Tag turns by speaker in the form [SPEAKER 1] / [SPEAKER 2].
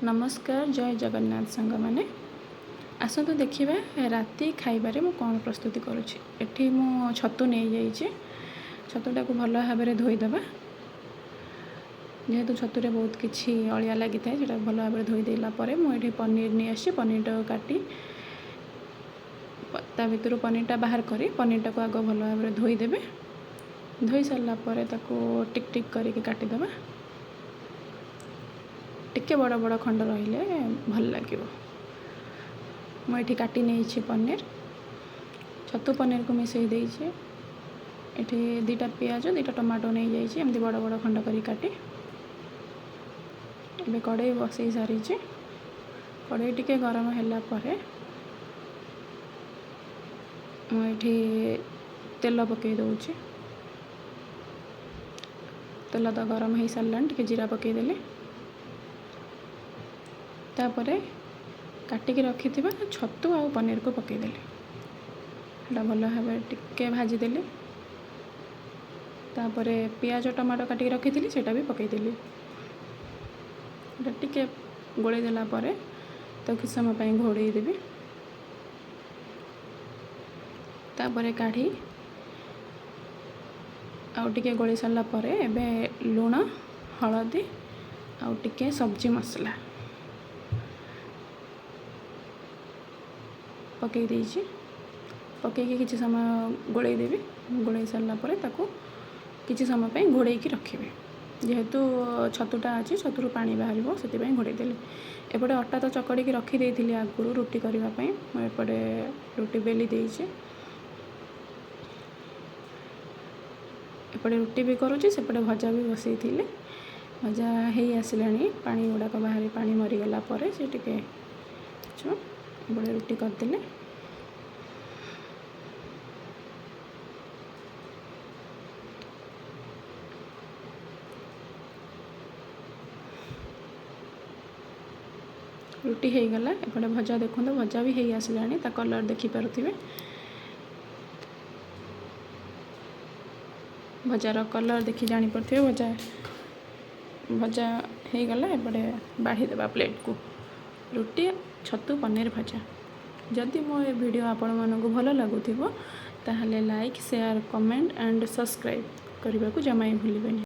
[SPEAKER 1] नमस्कार जय जगन्नाथ सांग मैंने आसतु देखा राति खाइबारे मु कौन प्रस्तुति करुँची एठी मु छतु नहीं जाइए छतुटा को भल भाव में धोईदेवा जेहेतु छतुरे बहुत किसी अलिया लगी था से भल भाव में धोईदेला मुझे पनीर नहीं आसी पनीर टाक काटी ता भर पनीरटा बाहर करी पनीरटा को आग भल भाव में धोईदेवे धोई सारापर टिक टिक करके काटिदेवा टिके बड़ बड़ खंड रहिले भल लगे मुझे काटी नहीं पनीर छतु पनीर को मिसई देछे एठी दुटा पियाज दुटा टमाटो नहीं जाइए एमती बड़ बड़ खंड करी काटी एबे कड़ाई बसई सारी कड़ाई टिके गरम होला परे मुझे तेल पकई दउची तेल तो गरम हो सारानी टिके जीरा पकईदेली तापरे काटिक रखि छतु आ पनीर को पकईदेली भल भाव टिके भाजीदेली तापरे पियाज टमाटो काटिक रखी सेटा भी पकईदेली टिके गोलैदेला तो किछ समय घोड़े देवी तापरे काढ़ी आउ टिके गोलै सारा पर एबे लुण हलदी आउ टिके सब्जी मसला पकई देइछि पकईकि किसी समय गोलै देवी गोलै सारा पर ताको किसी समय घोड़े रखिए जेहेतु छतुटा अच्छी छतुरु पानी बाहर से घोड़े देली एपटे अटा तो चकड़ी रखी आगुरी रुटी करने एपटे रुटी बेली देइछि एपटे रुटी भी करुँची सेपटे भजा भी बसई थी भजा हो आसलानी पानी गुड़ाक बाहर पानी मरीगला से टिके एपटे रुटी करदेले रुटी हो गला एपटे भजा देखो भजा भी हो आसलानी ता कलर देखिपे भजार कलर देखी जापे भजा भजा हो गला एपटे बाढ़ी देवा प्लेट को रुटी छतु पनीर भजा जदि मो वीडियो आपण मानक भल लगुथिबो ताहले like share comment and subscribe करने को जमा ही भूलिबेनि।